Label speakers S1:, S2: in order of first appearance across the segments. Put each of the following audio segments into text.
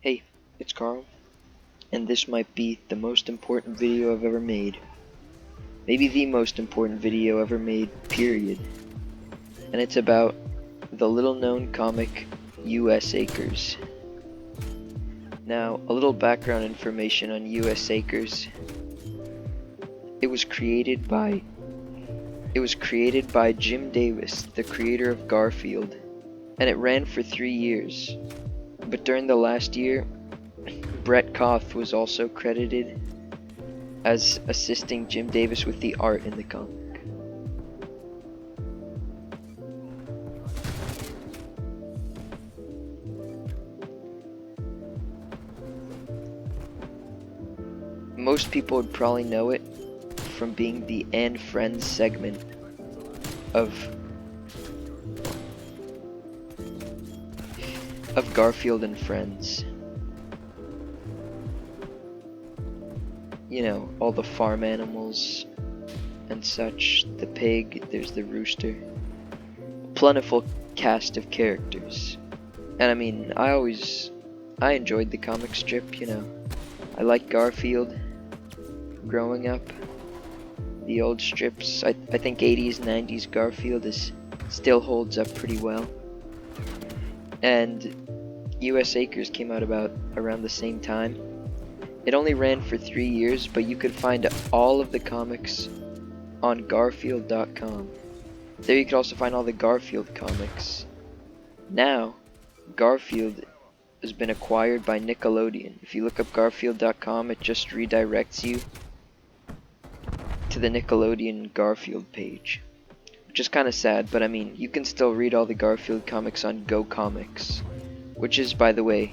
S1: Hey, it's Carl, and this might be the most important video I've ever made. Maybe the most important video ever made, period. And it's about the little-known comic U.S. Acres. Now, a little background information on U.S. Acres. It was created by Jim Davis, the creator of Garfield, and it ran for 3 years. But during the last year, Brett Koth was also credited as assisting Jim Davis with the art in the comic. Most people would probably know it from being the And Friends segment of Garfield and Friends. You know, all the farm animals and such, the pig, there's the rooster. Plentiful cast of characters. And I mean, I enjoyed the comic strip, you know. I liked Garfield growing up. The old strips, I think 80s, 90s Garfield still holds up pretty well. And U.S. Acres came out around the same time. It only ran for 3 years, but you could find all of the comics on Garfield.com. There you could also find all the Garfield comics. Now, Garfield has been acquired by Nickelodeon. If you look up Garfield.com, it just redirects you to the Nickelodeon Garfield page. Which is kind of sad, but I mean, you can still read all the Garfield comics on Go Comics. Which is, by the way,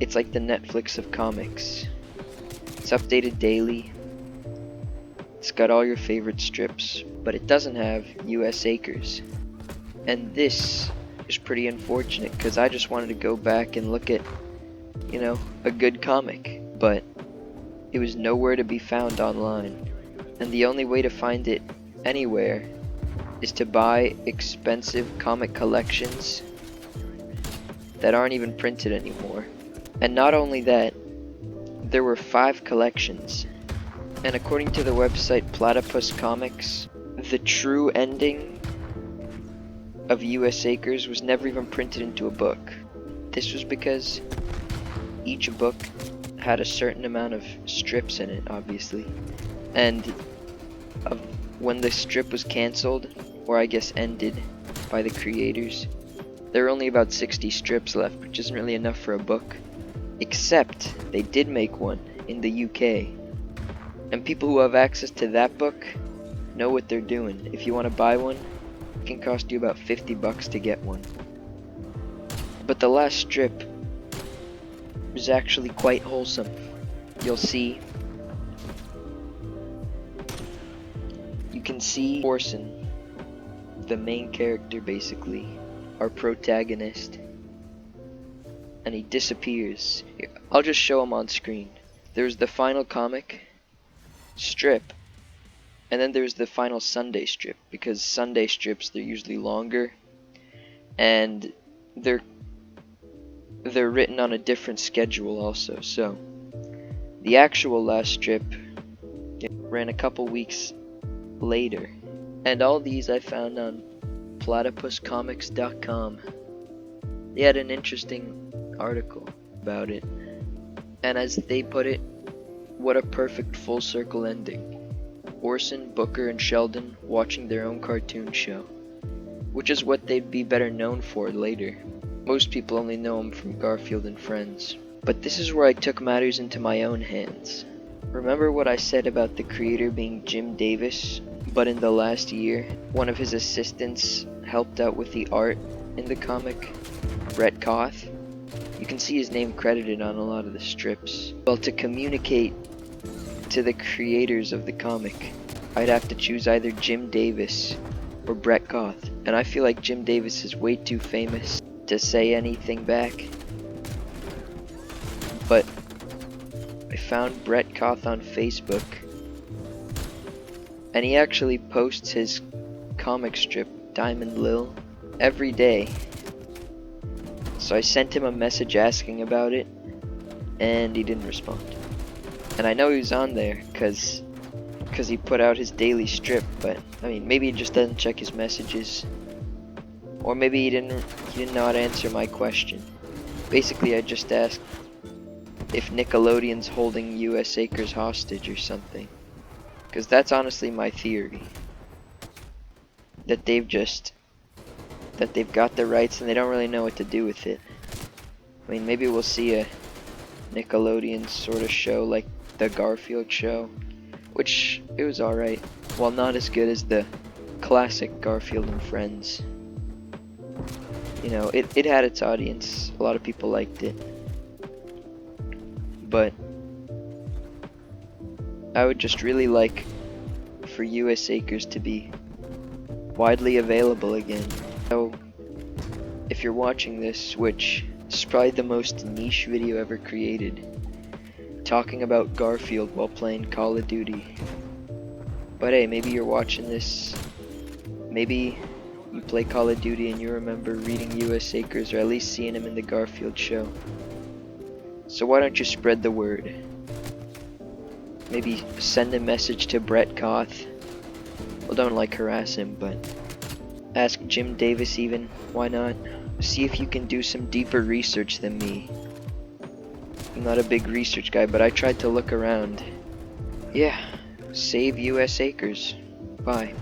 S1: it's like the Netflix of comics. It's updated daily. It's got all your favorite strips, but it doesn't have U.S. Acres. And this is pretty unfortunate, because I just wanted to go back and look at, you know, a good comic, but it was nowhere to be found online. And the only way to find it anywhere is to buy expensive comic collections that aren't even printed anymore. And not only that, there were 5 collections, and according to the website Platypus Comics, the true ending of U.S. Acres was never even printed into a book. This was because each book had a certain amount of strips in it, obviously, and when the strip was cancelled, or I guess ended by the creators, there were only about 60 strips left, which isn't really enough for a book. Except they did make one in the UK, and people who have access to that book know what they're doing. If you want to buy one, it can cost you about $50 to get one. But the last strip is actually quite wholesome. You'll see, you can see Orson, the main character basically, our protagonist, and he disappears. I'll just show him on screen. There's the final comic strip, and then there's the final Sunday strip, because Sunday strips, they're usually longer, and they're written on a different schedule also. So the actual last strip ran a couple weeks later, and all these I found on platypuscomics.com. They had an interesting article about it, and as they put it, what a perfect full circle ending. Orson, Booker, and Sheldon watching their own cartoon show, which is what they'd be better known for later. Most people only know him from Garfield and Friends. But this is where I took matters into my own hands. Remember what I said about the creator being Jim Davis, but in the last year, one of his assistants helped out with the art in the comic, Brett Koth? You can see his name credited on a lot of the strips. Well, to communicate to the creators of the comic, I'd have to choose either Jim Davis or Brett Koth, and I feel like Jim Davis is way too famous to say anything back. But I found Brett Koth on Facebook, and he actually posts his comic strip, Diamond Lil, every day. So I sent him a message asking about it, and he didn't respond. And I know he was on there because he put out his daily strip, but I mean, maybe he just doesn't check his messages, or maybe he did not answer my question. Basically, I just asked if Nickelodeon's holding US Acres hostage or something, because that's honestly my theory, that they've got the rights and they don't really know what to do with it. I mean, maybe we'll see a Nickelodeon sort of show like the Garfield show, which it was alright, while not as good as the classic Garfield and Friends. You know, it had its audience, a lot of people liked it, but I would just really like for US Acres to be widely available again. So, if you're watching this, which is probably the most niche video ever created, talking about Garfield while playing Call of Duty. But hey, maybe you're watching this, maybe you play Call of Duty and you remember reading US Acres or at least seeing him in the Garfield show. So why don't you spread the word? Maybe send a message to Brett Koth. Well, don't like harass him, but ask Jim Davis even, why not? See if you can do some deeper research than me. I'm not a big research guy, but I tried to look around. Yeah, save US Acres. Bye.